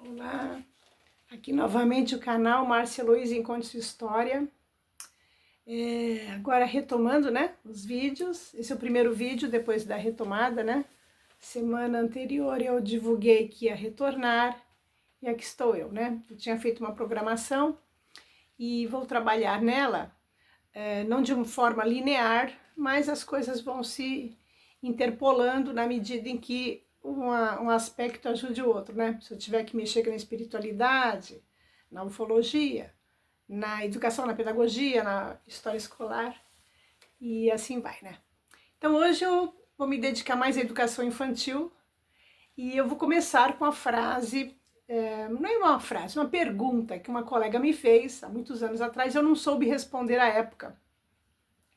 Olá, aqui novamente o canal Márcia Luiz Conte Sua História. Agora retomando, né, os vídeos. Esse é o primeiro vídeo depois da retomada, né? Semana anterior eu divulguei que ia retornar e aqui estou eu, né? Eu tinha feito uma programação e vou trabalhar nela, não de uma forma linear, mas as coisas vão se interpolando na medida em que um aspecto ajude o outro, né? Se eu tiver que mexer na espiritualidade, na ufologia, na educação, na pedagogia, na história escolar, e assim vai, né? Então hoje eu vou me dedicar mais à educação infantil e eu vou começar com a frase, não é uma frase, uma pergunta que uma colega me fez há muitos anos atrás, eu não soube responder à época.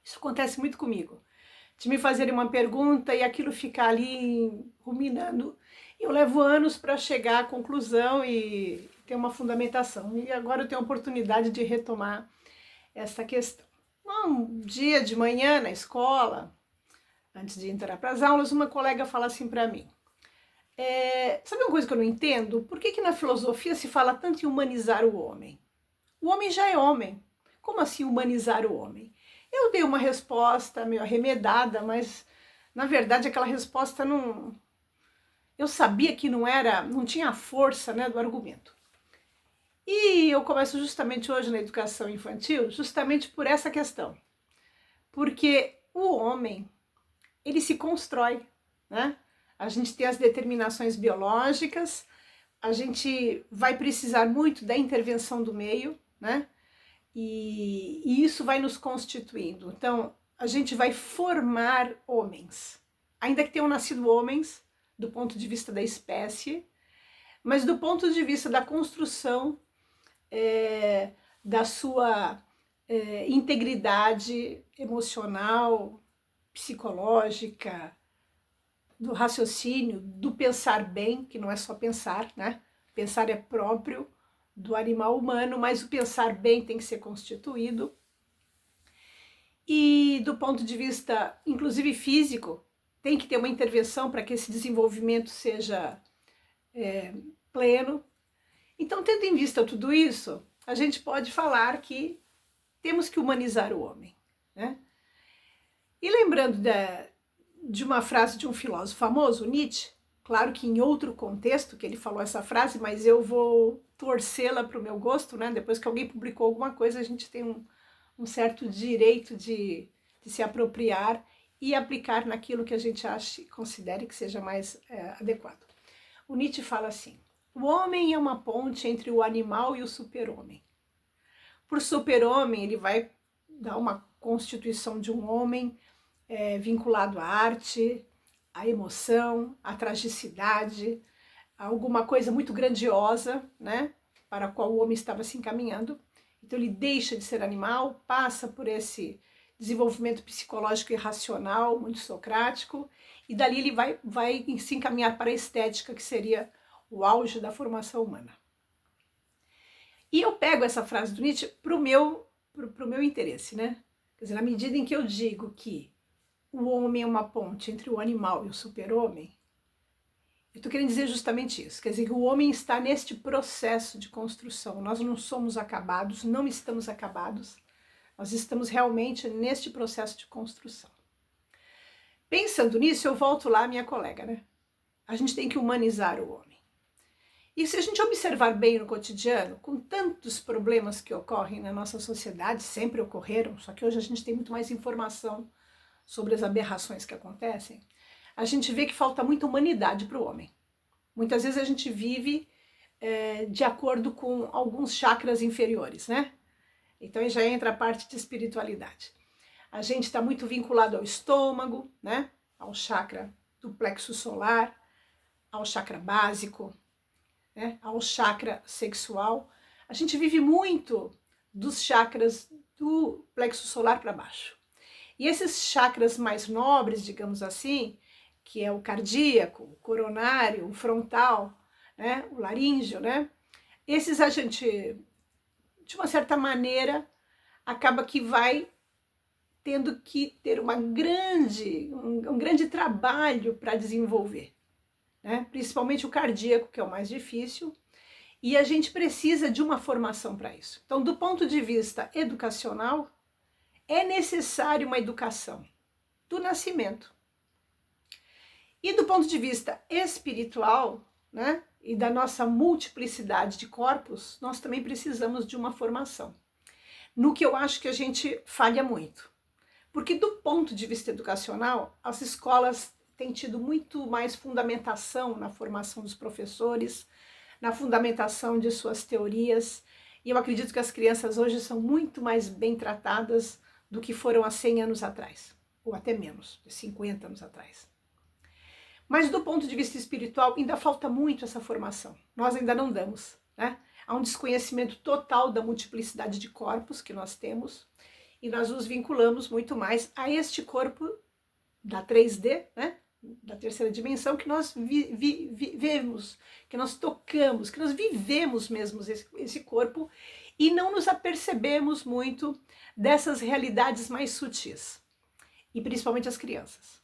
Isso acontece muito comigo, de me fazerem uma pergunta e aquilo ficar ali ruminando. Eu levo anos para chegar à conclusão e ter uma fundamentação. E agora eu tenho a oportunidade de retomar essa questão. Um dia de manhã na escola, antes de entrar para as aulas, uma colega fala assim para mim: sabe uma coisa que eu não entendo? Por que na filosofia se fala tanto em humanizar o homem? O homem já é homem. Como assim humanizar o homem? Eu dei uma resposta meio arremedada, mas na verdade aquela resposta não... Eu sabia que não tinha a força, né, do argumento. E eu começo justamente hoje na educação infantil, justamente por essa questão. Porque o homem, ele se constrói, né? A gente tem as determinações biológicas, a gente vai precisar muito da intervenção do meio, né? E isso vai nos constituindo. Então, a gente vai formar homens, ainda que tenham nascido homens, do ponto de vista da espécie, mas do ponto de vista da construção da sua integridade emocional, psicológica, do raciocínio, do pensar bem, que não é só pensar, né? Pensar é próprio do animal humano, mas o pensar bem tem que ser constituído. E do ponto de vista, inclusive físico, tem que ter uma intervenção para que esse desenvolvimento seja pleno. Então, tendo em vista tudo isso, a gente pode falar que temos que humanizar o homem, né? E lembrando de uma frase de um filósofo famoso, Nietzsche, claro que em outro contexto que ele falou essa frase, mas eu vou torcê-la para o meu gosto, né? Depois que alguém publicou alguma coisa, a gente tem um certo direito de se apropriar e aplicar naquilo que a gente considere que seja mais adequado. O Nietzsche fala assim: o homem é uma ponte entre o animal e o super-homem. Por super-homem, ele vai dar uma constituição de um homem vinculado à arte, à emoção, à tragicidade, a alguma coisa muito grandiosa, né, para a qual o homem estava se encaminhando. Então ele deixa de ser animal, passa por esse desenvolvimento psicológico e racional, muito socrático, e dali ele vai se encaminhar para a estética, que seria o auge da formação humana. E eu pego essa frase do Nietzsche pro meu interesse, né? Quer dizer, na medida em que eu digo que o homem é uma ponte entre o animal e o super-homem, eu estou querendo dizer justamente isso. Quer dizer, que o homem está neste processo de construção. Nós não somos acabados, não estamos acabados. Nós estamos realmente neste processo de construção. Pensando nisso, eu volto lá à minha colega, né? A gente tem que humanizar o homem. E se a gente observar bem no cotidiano, com tantos problemas que ocorrem na nossa sociedade, sempre ocorreram, só que hoje a gente tem muito mais informação sobre as aberrações que acontecem, a gente vê que falta muita humanidade para o homem. Muitas vezes a gente vive de acordo com alguns chakras inferiores, né? Então aí já entra a parte de espiritualidade. A gente está muito vinculado ao estômago, né? Ao chakra do plexo solar, ao chakra básico, né? Ao chakra sexual. A gente vive muito dos chakras do plexo solar para baixo. E esses chakras mais nobres, digamos assim, que é o cardíaco, o coronário, o frontal, né, o laríngeo, né? Esses a gente, de uma certa maneira, acaba que vai tendo que ter um grande trabalho para desenvolver, né? Principalmente o cardíaco, que é o mais difícil, E a gente precisa de uma formação para isso. Então, do ponto de vista educacional, é necessário uma educação do nascimento. E do ponto de vista espiritual, né, e da nossa multiplicidade de corpos, nós também precisamos de uma formação. No que eu acho que a gente falha muito. Porque do ponto de vista educacional, as escolas têm tido muito mais fundamentação na formação dos professores, na fundamentação de suas teorias, e eu acredito que as crianças hoje são muito mais bem tratadas do que foram há 100 anos atrás, ou até menos, 50 anos atrás. Mas do ponto de vista espiritual, ainda falta muito essa formação. Nós ainda não damos, né? Há um desconhecimento total da multiplicidade de corpos que nós temos, e nós nos vinculamos muito mais a este corpo da 3D, né? Da terceira dimensão, que nós vivemos, que nós tocamos, que nós vivemos mesmo esse corpo, e não nos apercebemos muito dessas realidades mais sutis, e principalmente as crianças.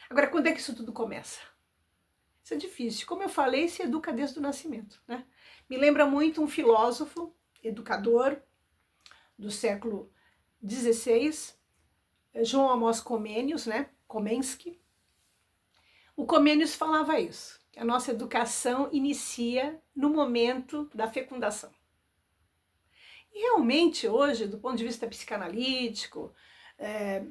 Agora, quando é que isso tudo começa? Isso é difícil. Como eu falei, se educa desde o nascimento, né? Me lembra muito um filósofo, educador do século XVI, João Amos Comênios, né? Komensky. O Comênios falava isso, que a nossa educação inicia no momento da fecundação. E realmente hoje, do ponto de vista psicanalítico,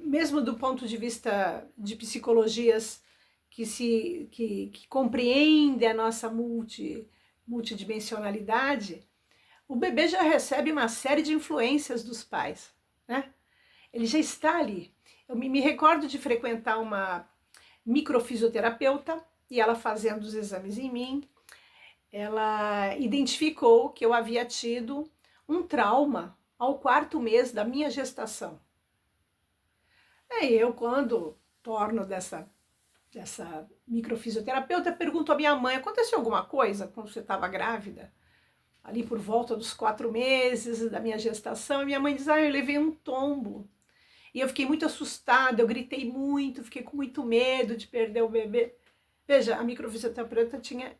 mesmo do ponto de vista de psicologias que compreendem a nossa multidimensionalidade, o bebê já recebe uma série de influências dos pais, né? Ele já está ali. Eu me recordo de frequentar uma microfisioterapeuta, e ela fazendo os exames em mim, ela identificou que eu havia tido um trauma ao 4º mês da minha gestação. Aí eu, quando torno dessa microfisioterapeuta, pergunto à minha mãe: aconteceu alguma coisa quando você estava grávida? Ali por volta dos 4 meses da minha gestação, e minha mãe diz: eu levei um tombo. E eu fiquei muito assustada, eu gritei muito, fiquei com muito medo de perder o bebê. Veja, a microfisioterapeuta tinha...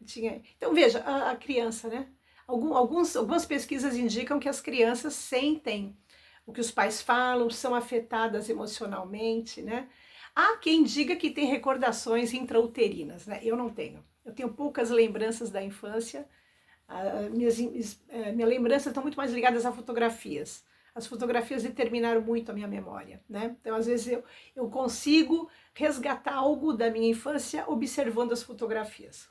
Então, veja, a criança, né? Algumas pesquisas indicam que as crianças sentem o que os pais falam, são afetadas emocionalmente, né? Há quem diga que tem recordações intrauterinas, né? Eu não tenho. Eu tenho poucas lembranças da infância. Minhas lembranças estão muito mais ligadas a fotografias. As fotografias determinaram muito a minha memória, né? Então, às vezes, eu consigo resgatar algo da minha infância observando as fotografias.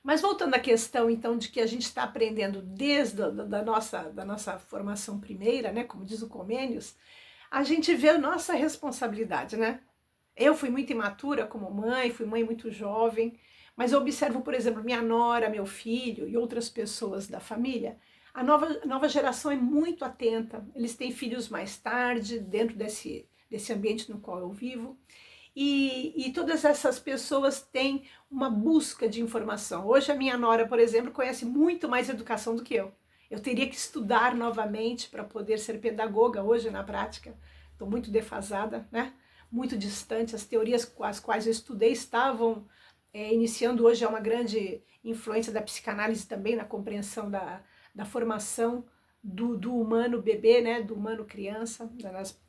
Mas voltando à questão, então, de que a gente está aprendendo desde da nossa formação primeira, né? Como diz o Comênios, a gente vê a nossa responsabilidade, né? Eu fui muito imatura como mãe, fui mãe muito jovem, mas eu observo, por exemplo, minha nora, meu filho e outras pessoas da família. A nova geração é muito atenta, eles têm filhos mais tarde, dentro desse ambiente no qual eu vivo, e todas essas pessoas têm uma busca de informação. Hoje a minha nora, por exemplo, conhece muito mais educação do que eu. Eu teria que estudar novamente para poder ser pedagoga hoje na prática. Estou muito defasada, né? Muito distante. As teorias com as quais eu estudei estavam iniciando hoje uma grande influência da psicanálise também na compreensão da formação do humano bebê, né? Do humano criança,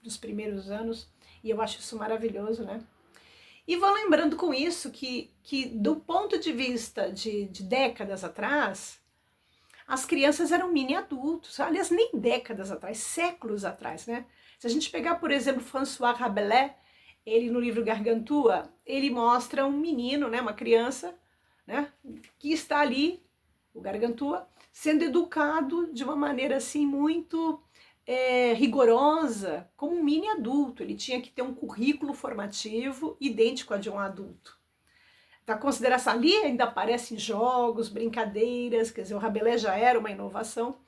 dos primeiros anos. E eu acho isso maravilhoso, né? E vou lembrando com isso que do ponto de vista de décadas atrás, as crianças eram mini adultos, aliás, nem décadas atrás, séculos atrás, né? Se a gente pegar, por exemplo, François Rabelais, ele no livro Gargantua, ele mostra um menino, né, uma criança, né, que está ali, o Gargantua, sendo educado de uma maneira assim muito rigorosa, como um mini adulto. Ele tinha que ter um currículo formativo idêntico a de um adulto. Da consideração ali ainda aparecem jogos, brincadeiras, quer dizer, o Rabelais já era uma inovação,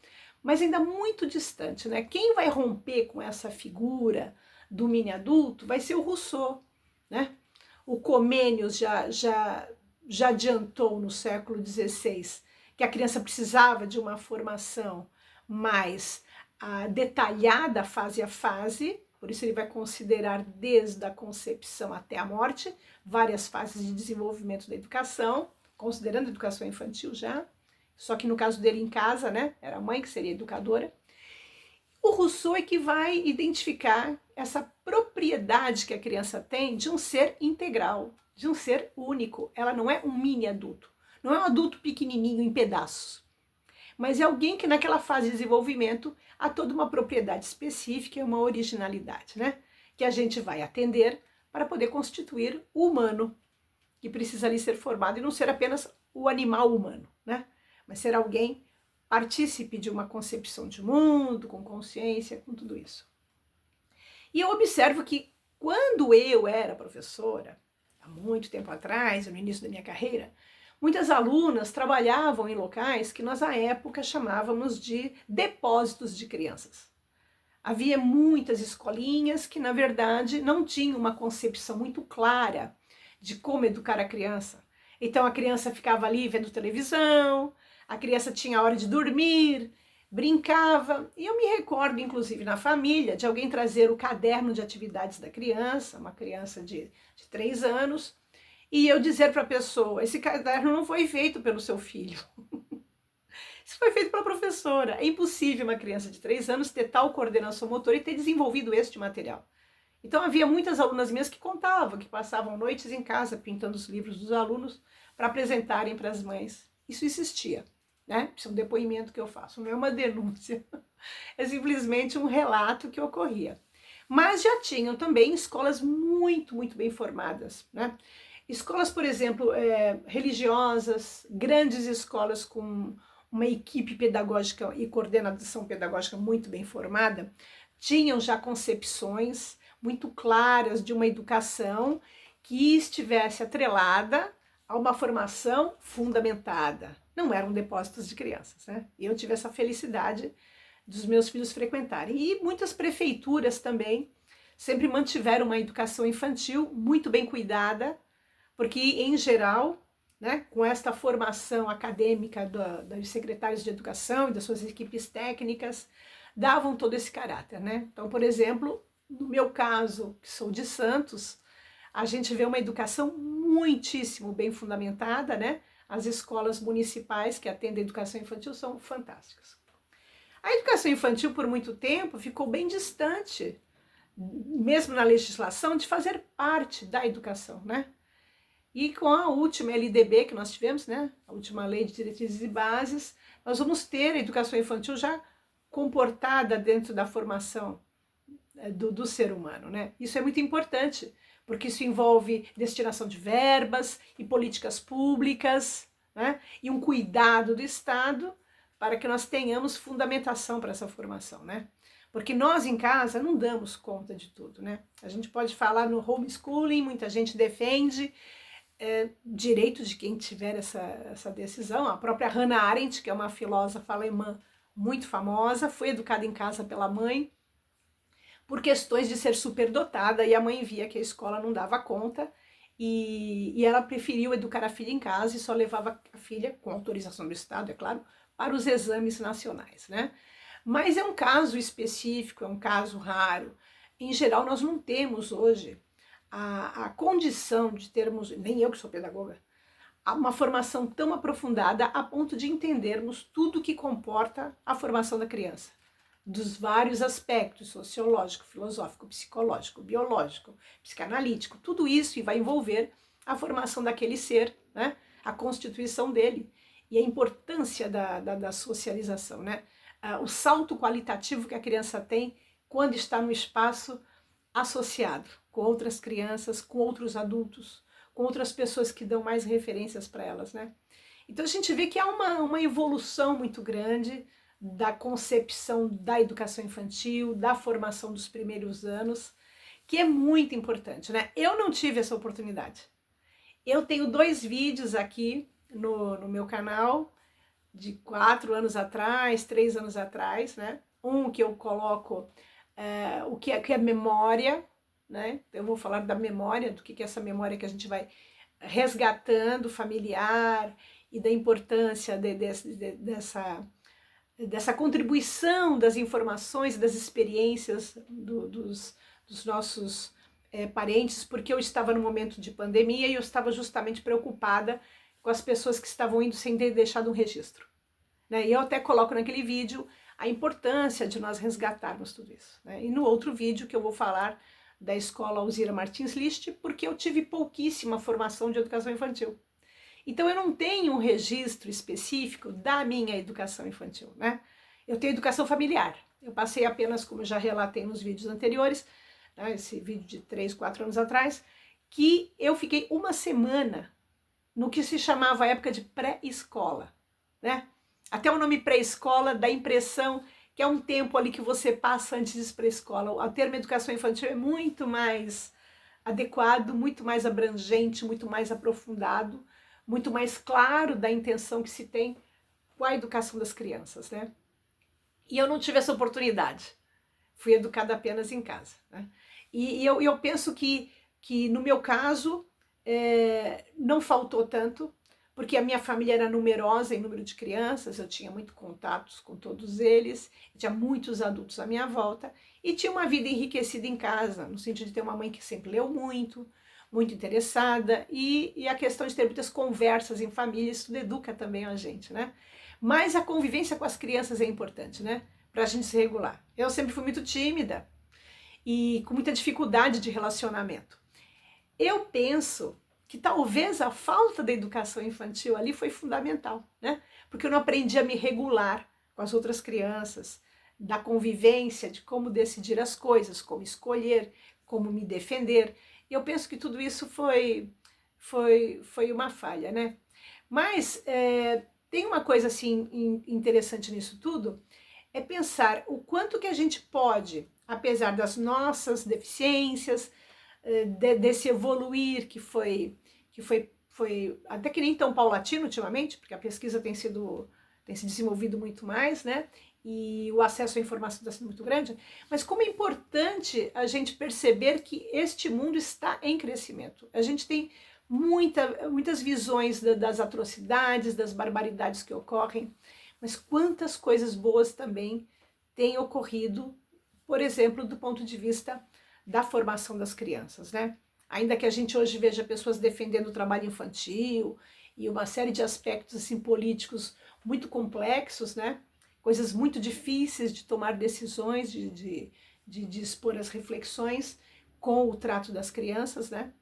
mas ainda muito distante, né? Quem vai romper com essa figura do mini adulto vai ser o Rousseau, né? O Comênios já adiantou no século XVI que a criança precisava de uma formação mais detalhada fase a fase, por isso ele vai considerar desde a concepção até a morte várias fases de desenvolvimento da educação, considerando a educação infantil já. só que no caso dele em casa, né, era a mãe que seria educadora. O Rousseau é que vai identificar essa propriedade que a criança tem de um ser integral, de um ser único. Ela não é um mini adulto, não é um adulto pequenininho em pedaços, mas é alguém que naquela fase de desenvolvimento há toda uma propriedade específica e uma originalidade, né? Que a gente vai atender para poder constituir o humano, que precisa ali ser formado e não ser apenas o animal humano, né? Mas ser alguém partícipe de uma concepção de mundo, com consciência, com tudo isso. E eu observo que quando eu era professora, há muito tempo atrás, no início da minha carreira, muitas alunas trabalhavam em locais que nós à época chamávamos de depósitos de crianças. Havia muitas escolinhas que, na verdade, não tinham uma concepção muito clara de como educar a criança. Então a criança ficava ali vendo televisão, a criança tinha a hora de dormir, brincava. E eu me recordo, inclusive, na família, de alguém trazer o caderno de atividades da criança, uma criança de 3 anos, e eu dizer para a pessoa, esse caderno não foi feito pelo seu filho. Isso foi feito pela professora. É impossível uma criança de 3 anos ter tal coordenação motora e ter desenvolvido este material. Então havia muitas alunas minhas que contavam, que passavam noites em casa pintando os livros dos alunos para apresentarem para as mães. Isso existia, né? Isso é um depoimento que eu faço, não é uma denúncia. É simplesmente um relato que ocorria. Mas já tinham também escolas muito, muito bem formadas, né? Escolas, por exemplo, religiosas, grandes escolas com uma equipe pedagógica e coordenação pedagógica muito bem formada, tinham já concepções muito claras de uma educação que estivesse atrelada a uma formação fundamentada. Não eram depósitos de crianças, né? E eu tive essa felicidade dos meus filhos frequentarem. E muitas prefeituras também sempre mantiveram uma educação infantil muito bem cuidada, porque, em geral, né, com esta formação acadêmica dos secretários de educação e das suas equipes técnicas, davam todo esse caráter, né? Então, por exemplo, no meu caso, que sou de Santos, a gente vê uma educação muitíssimo bem fundamentada, né? As escolas municipais que atendem a educação infantil são fantásticas. A educação infantil, por muito tempo, ficou bem distante, mesmo na legislação, de fazer parte da educação, né? E com a última LDB que nós tivemos, né, a última Lei de Diretrizes e Bases, nós vamos ter a educação infantil já comportada dentro da formação do ser humano, né? Isso é muito importante, porque isso envolve destinação de verbas e políticas públicas, né, e um cuidado do Estado para que nós tenhamos fundamentação para essa formação, né? Porque nós em casa não damos conta de tudo, né? A gente pode falar no homeschooling, muita gente defende, direito de quem tiver essa decisão. A própria Hannah Arendt, que é uma filósofa alemã muito famosa, foi educada em casa pela mãe por questões de ser superdotada, e a mãe via que a escola não dava conta, e ela preferiu educar a filha em casa e só levava a filha, com autorização do Estado, é claro, para os exames nacionais, né? Mas é um caso específico, é um caso raro. Em geral, nós não temos hoje a condição de termos, nem eu que sou pedagoga, uma formação tão aprofundada a ponto de entendermos tudo que comporta a formação da criança, dos vários aspectos, sociológico, filosófico, psicológico, biológico, psicanalítico, tudo isso e vai envolver a formação daquele ser, né? A constituição dele e a importância da socialização, né? O salto qualitativo que a criança tem quando está no espaço associado com outras crianças, com outros adultos, com outras pessoas que dão mais referências para elas, né? Então a gente vê que há uma evolução muito grande da concepção da educação infantil, da formação dos primeiros anos, que é muito importante, né? Eu não tive essa oportunidade. Eu tenho 2 vídeos aqui no meu canal, de 4 anos atrás, 3 anos atrás, né? Um que eu coloco o que é memória, né? Eu vou falar da memória, do que é essa memória que a gente vai resgatando, familiar, e da importância dessa contribuição das informações, das experiências dos nossos parentes, porque eu estava no momento de pandemia e eu estava justamente preocupada com as pessoas que estavam indo sem ter deixado um registro. né? E eu até coloco naquele vídeo a importância de nós resgatarmos tudo isso, né? E no outro vídeo que eu vou falar da escola Alzira Martins List, porque eu tive pouquíssima formação de educação infantil. Então eu não tenho um registro específico da minha educação infantil, né? Eu tenho educação familiar. Eu passei apenas, como eu já relatei nos vídeos anteriores, né, esse vídeo de 3, 4 anos atrás, que eu fiquei uma semana no que se chamava a época de pré-escola, né? Até o nome pré-escola dá a impressão que é um tempo ali que você passa antes de ir para a escola. O termo educação infantil é muito mais adequado, muito mais abrangente, muito mais aprofundado, muito mais claro da intenção que se tem com a educação das crianças, né? E eu não tive essa oportunidade. Fui educada apenas em casa, né? E eu penso que no meu caso não faltou tanto, porque a minha família era numerosa em número de crianças, eu tinha muito contatos com todos eles, tinha muitos adultos à minha volta, e tinha uma vida enriquecida em casa, no sentido de ter uma mãe que sempre leu muito, muito interessada, e a questão de ter muitas conversas em família, isso tudo educa também a gente, né? Mas a convivência com as crianças é importante, né? Pra gente se regular. Eu sempre fui muito tímida e com muita dificuldade de relacionamento. Eu penso que talvez a falta da educação infantil ali foi fundamental, né? Porque eu não aprendi a me regular com as outras crianças, da convivência, de como decidir as coisas, como escolher, como me defender. Eu penso que tudo isso foi uma falha, né? Mas tem uma coisa assim interessante nisso tudo, é pensar o quanto que a gente pode, apesar das nossas deficiências, desse evoluir que foi até que nem tão paulatino ultimamente, porque a pesquisa tem se desenvolvido muito mais, né? E o acesso à informação está sendo muito grande, mas como é importante a gente perceber que este mundo está em crescimento. A gente tem muitas visões das atrocidades, das barbaridades que ocorrem, mas quantas coisas boas também têm ocorrido, por exemplo, do ponto de vista da formação das crianças, né? Ainda que a gente hoje veja pessoas defendendo o trabalho infantil e uma série de aspectos assim, políticos muito complexos, né? Coisas muito difíceis de tomar decisões, de expor as reflexões com o trato das crianças, né?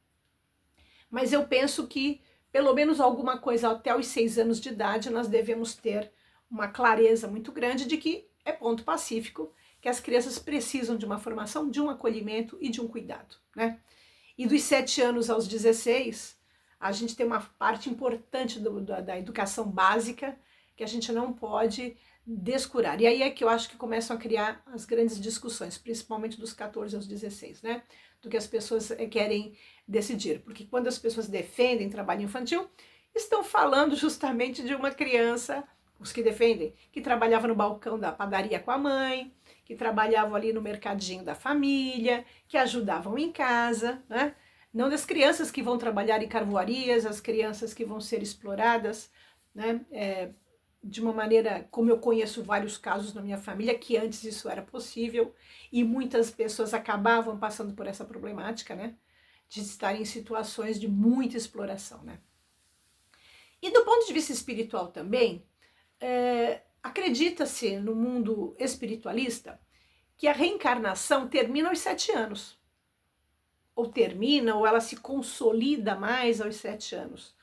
Mas eu penso que pelo menos alguma coisa até os 6 anos de idade nós devemos ter uma clareza muito grande de que é ponto pacífico, que as crianças precisam de uma formação, de um acolhimento e de um cuidado, né? E dos 7 anos aos 16, a gente tem uma parte importante da educação básica que a gente não pode descurar. E aí é que eu acho que começam a criar as grandes discussões, principalmente dos 14 aos 16, né? Do que as pessoas querem decidir. Porque quando as pessoas defendem trabalho infantil, estão falando justamente de uma criança, os que defendem, que trabalhava no balcão da padaria com a mãe, que trabalhavam ali no mercadinho da família, que ajudavam em casa, né? Não das crianças que vão trabalhar em carvoarias, as crianças que vão ser exploradas, né? De uma maneira, como eu conheço vários casos na minha família, que antes isso era possível, e muitas pessoas acabavam passando por essa problemática, né? De estar em situações de muita exploração, né? E do ponto de vista espiritual também, acredita-se no mundo espiritualista que a reencarnação termina aos 7 anos. Ou termina, ou ela se consolida mais aos 7 anos.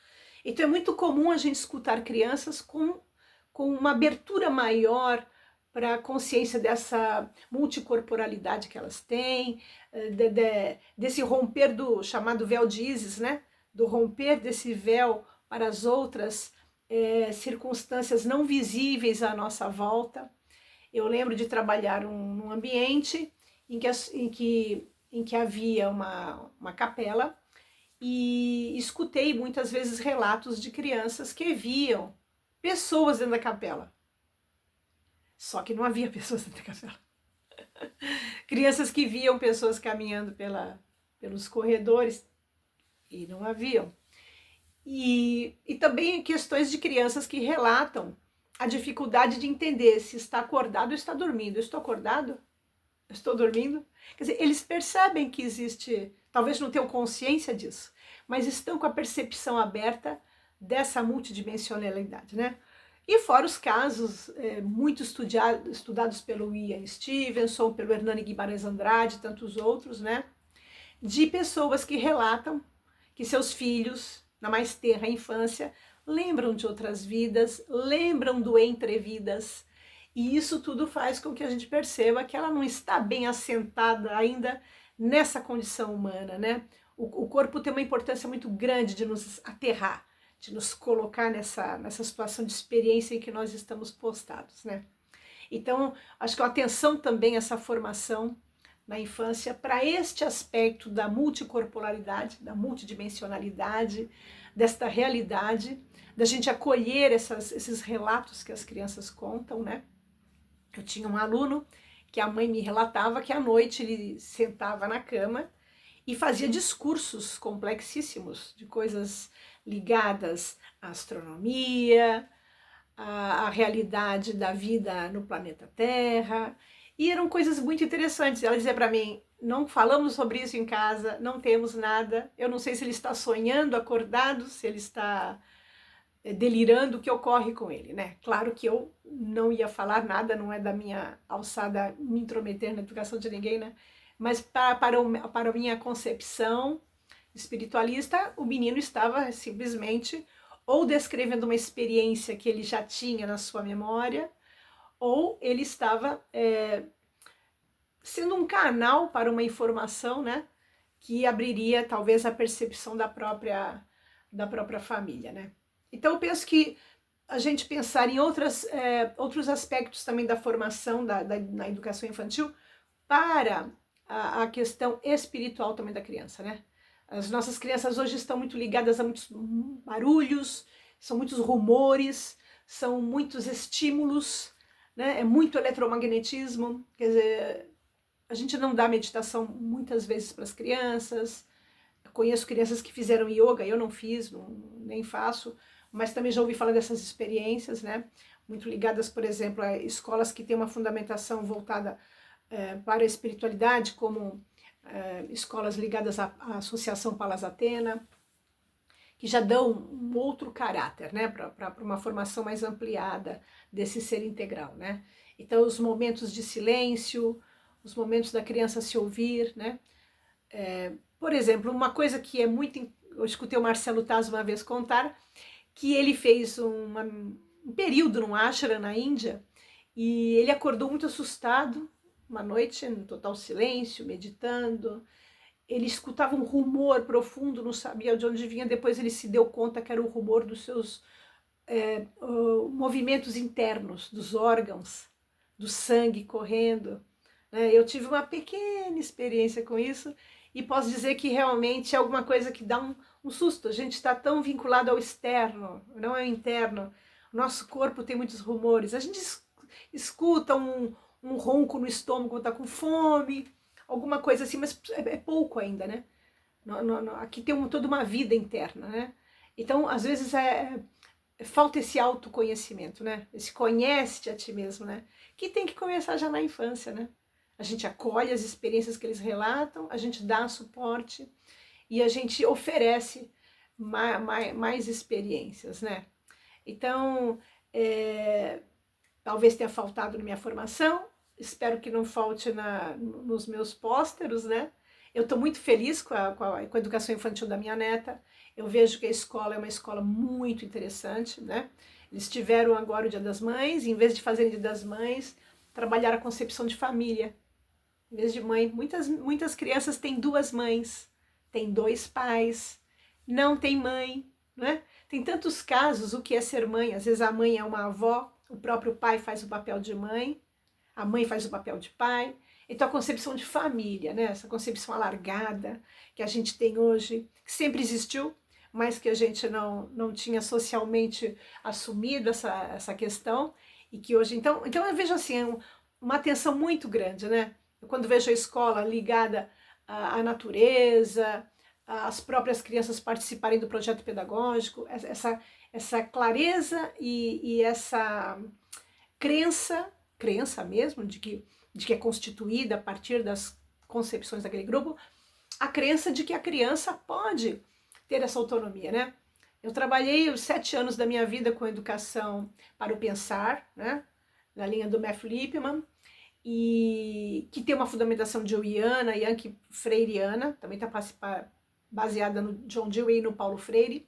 Então é muito comum a gente escutar crianças com uma abertura maior para a consciência dessa multicorporalidade que elas têm, desse romper do chamado véu de Ísis, né? Do romper desse véu para as outras circunstâncias não visíveis à nossa volta. Eu lembro de trabalhar num ambiente em que havia uma capela e escutei muitas vezes relatos de crianças que viam pessoas dentro da capela. Só que não havia pessoas dentro da capela. Crianças que viam pessoas caminhando pelos corredores e não haviam. E também questões de crianças que relatam a dificuldade de entender se está acordado ou está dormindo. Eu estou acordado? Eu estou dormindo? Quer dizer, eles percebem que existe, talvez não tenham consciência disso, mas estão com a percepção aberta dessa multidimensionalidade, né? E fora os casos muito estudados pelo Ian Stevenson, pelo Hernani Guimarães Andrade e tantos outros, né? De pessoas que relatam que seus filhos, na mais tenra infância, lembram de outras vidas, lembram do entrevidas, e isso tudo faz com que a gente perceba que ela não está bem assentada ainda nessa condição humana, né? O corpo tem uma importância muito grande de nos aterrar, de nos colocar nessa situação de experiência em que nós estamos postados, né? Então, acho que a atenção também a essa formação na infância para este aspecto da multicorporalidade, da multidimensionalidade, desta realidade, da gente acolher esses relatos que as crianças contam, né? Eu tinha um aluno que a mãe me relatava que à noite ele sentava na cama e fazia discursos complexíssimos de coisas ligadas à astronomia, à realidade da vida no planeta Terra, e eram coisas muito interessantes. Ela dizia para mim, não falamos sobre isso em casa, não temos nada, eu não sei se ele está sonhando acordado, se ele está delirando, o que ocorre com ele, né? Claro que eu não ia falar nada, não é da minha alçada me intrometer na educação de ninguém, né? Mas para a minha concepção espiritualista, o menino estava simplesmente ou descrevendo uma experiência que ele já tinha na sua memória, ou ele estava sendo um canal para uma informação, né, que abriria talvez a percepção da própria família, né. Então eu penso que a gente pensar em outros aspectos também da formação na educação infantil para a questão espiritual também da criança, né. As nossas crianças hoje estão muito ligadas a muitos barulhos, são muitos rumores, são muitos estímulos, né? É muito eletromagnetismo, quer dizer, a gente não dá meditação muitas vezes para as crianças. Eu conheço crianças que fizeram yoga, eu não fiz, nem faço, mas também já ouvi falar dessas experiências, né? Muito ligadas, por exemplo, a escolas que têm uma fundamentação voltada para a espiritualidade, como escolas ligadas à Associação Palas Atena, que já dão um outro caráter, né, para uma formação mais ampliada desse ser integral, né. Então, os momentos de silêncio, os momentos da criança se ouvir, né. Por exemplo, uma coisa que é muito... Eu escutei o Marcelo Taz uma vez contar que ele fez um período num ashram na Índia e ele acordou muito assustado, uma noite em total silêncio, meditando. Ele escutava um rumor profundo, não sabia de onde vinha, depois ele se deu conta que era o rumor dos seus movimentos internos, dos órgãos, do sangue correndo. Eu tive uma pequena experiência com isso e posso dizer que realmente é alguma coisa que dá um susto. A gente está tão vinculado ao externo, não ao interno. O nosso corpo tem muitos rumores. A gente escuta um ronco no estômago quando está com fome, alguma coisa assim, mas é pouco ainda, né? Aqui tem toda uma vida interna, né? Então, às vezes, falta esse autoconhecimento, né? Esse conhece-te a ti mesmo, né? Que tem que começar já na infância, né? A gente acolhe as experiências que eles relatam, a gente dá suporte e a gente oferece mais experiências, né? Então, talvez tenha faltado na minha formação, espero que não falte nos meus pósteros, né? Eu estou muito feliz com a educação infantil da minha neta. Eu vejo que a escola é uma escola muito interessante, né? Eles tiveram agora o Dia das Mães, em vez de fazerem Dia das Mães, trabalharam a concepção de família. Em vez de mãe, muitas crianças têm duas mães, têm dois pais, não tem mãe, né? Tem tantos casos, o que é ser mãe? Às vezes a mãe é uma avó, o próprio pai faz o papel de mãe, a mãe faz o papel de pai. Então a concepção de família, né? Essa concepção alargada que a gente tem hoje, que sempre existiu, mas que a gente não tinha socialmente assumido essa questão, e que hoje, então eu vejo assim, uma atenção muito grande, né? Eu, quando vejo a escola ligada à natureza, as próprias crianças participarem do projeto pedagógico, essa clareza e essa crença mesmo de que é constituída a partir das concepções daquele grupo, a crença de que a criança pode ter essa autonomia, né? Eu trabalhei os 7 anos da minha vida com educação para o pensar, né? Na linha do Matthew Lipman, e que tem uma fundamentação jowiana, yankee freiriana, também está baseada no John Dewey e no Paulo Freire,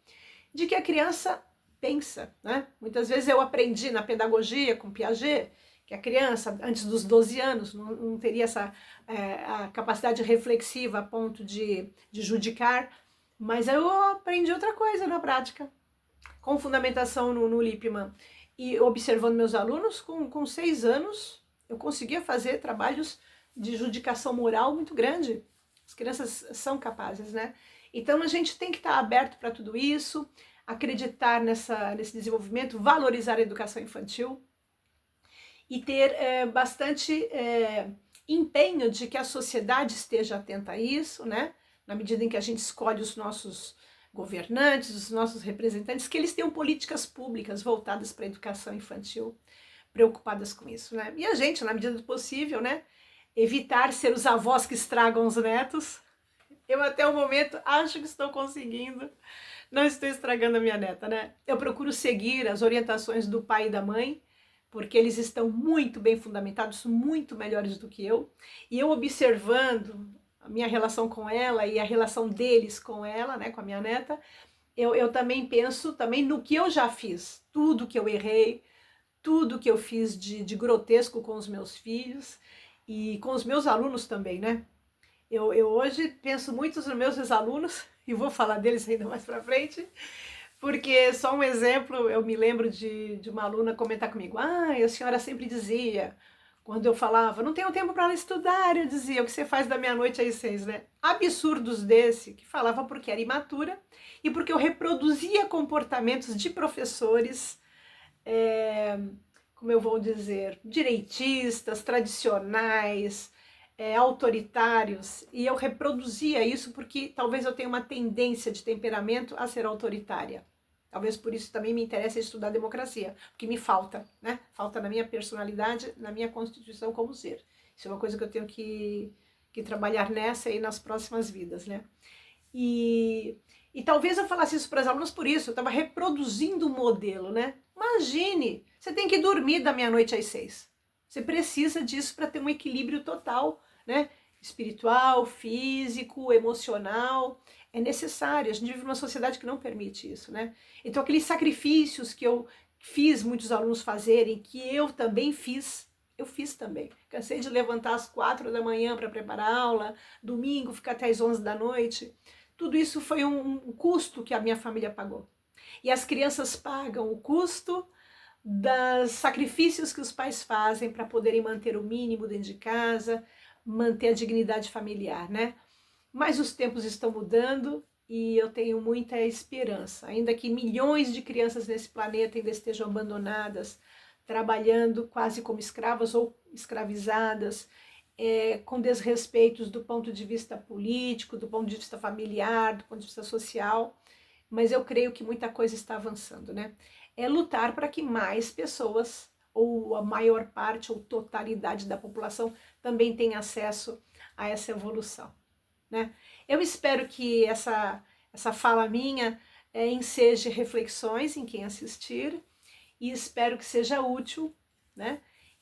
de que a criança pensa, né? Muitas vezes eu aprendi na pedagogia com Piaget que a criança, antes dos 12 anos, não teria essa a capacidade reflexiva a ponto de judicar, mas eu aprendi outra coisa na prática, com fundamentação no Lippmann. E observando meus alunos, com 6 anos, eu conseguia fazer trabalhos de judicação moral muito grande. As crianças são capazes, né? Então a gente tem que estar aberto para tudo isso, acreditar nesse desenvolvimento, valorizar a educação infantil e ter bastante empenho de que a sociedade esteja atenta a isso, né? Na medida em que a gente escolhe os nossos governantes, os nossos representantes, que eles tenham políticas públicas voltadas para a educação infantil, preocupadas com isso, né? E a gente, na medida do possível, né? Evitar ser os avós que estragam os netos. Eu até o momento acho que estou conseguindo, não estou estragando a minha neta, né? Eu procuro seguir as orientações do pai e da mãe, porque eles estão muito bem fundamentados, muito melhores do que eu, e eu observando a minha relação com ela e a relação deles com ela, né, com a minha neta, eu também penso também no que eu já fiz, tudo que eu errei, tudo que eu fiz de grotesco com os meus filhos e com os meus alunos também, né? Eu hoje penso muito nos meus ex-alunos, e vou falar deles ainda mais pra frente, porque só um exemplo, eu me lembro de uma aluna comentar comigo, a senhora sempre dizia, quando eu falava, não tenho tempo para estudar, eu dizia, o que você faz da meia-noite às 6, né? Absurdos desse, que falava porque era imatura e porque eu reproduzia comportamentos de professores, como eu vou dizer, direitistas, tradicionais, autoritários, e eu reproduzia isso porque talvez eu tenha uma tendência de temperamento a ser autoritária. Talvez por isso também me interessa estudar democracia, porque me falta, né? Falta na minha personalidade, na minha constituição como ser. Isso é uma coisa que eu tenho que trabalhar nessa e nas próximas vidas, né? E talvez eu falasse isso para as alunas por isso, eu estava reproduzindo um modelo, né? Imagine, você tem que dormir da meia-noite às 6. Você precisa disso para ter um equilíbrio total, né? Espiritual, físico, emocional. É necessário. A gente vive numa sociedade que não permite isso, né? Então, aqueles sacrifícios que eu fiz muitos alunos fazerem, que eu também fiz, eu fiz também. Cansei de levantar às 4 da manhã para preparar a aula, domingo ficar até às 11 da noite. Tudo isso foi um custo que a minha família pagou. E as crianças pagam o custo dos sacrifícios que os pais fazem para poderem manter o mínimo dentro de casa, manter a dignidade familiar, né? Mas os tempos estão mudando e eu tenho muita esperança. Ainda que milhões de crianças nesse planeta ainda estejam abandonadas, trabalhando quase como escravas ou escravizadas, com desrespeitos do ponto de vista político, do ponto de vista familiar, do ponto de vista social, mas eu creio que muita coisa está avançando, né? É lutar para que mais pessoas, ou a maior parte, ou totalidade da população, também tenha acesso a essa evolução, né? Eu espero que essa fala minha enseje reflexões em quem assistir, e espero que seja útil, né?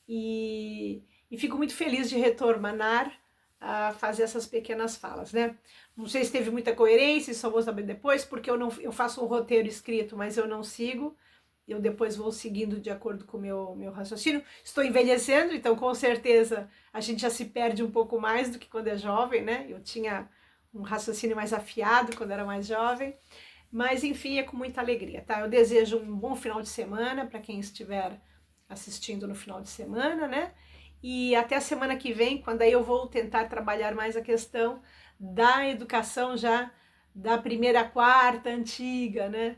E fico muito feliz de retornar a fazer essas pequenas falas, né? Não sei se teve muita coerência, só vou saber depois, porque eu faço um roteiro escrito, mas eu não sigo. Eu depois vou seguindo de acordo com o meu raciocínio. Estou envelhecendo, então com certeza a gente já se perde um pouco mais do que quando é jovem, né? Eu tinha um raciocínio mais afiado quando era mais jovem, mas enfim, é com muita alegria, tá? Eu desejo um bom final de semana para quem estiver assistindo no final de semana, né? E até a semana que vem, quando aí eu vou tentar trabalhar mais a questão da educação já da primeira à quarta antiga, né?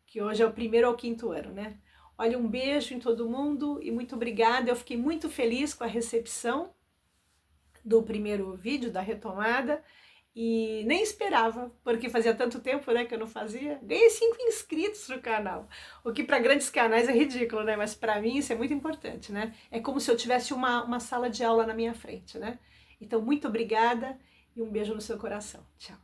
Que hoje é o 1º ao 5º ano, né? Olha, um beijo em todo mundo e muito obrigada. Eu fiquei muito feliz com a recepção do primeiro vídeo, da retomada, e nem esperava, porque fazia tanto tempo, né, que eu não fazia. Ganhei 5 inscritos no canal, o que para grandes canais é ridículo, né? Mas para mim isso é muito importante, né? É como se eu tivesse uma sala de aula na minha frente, né? Então, muito obrigada e um beijo no seu coração. Tchau.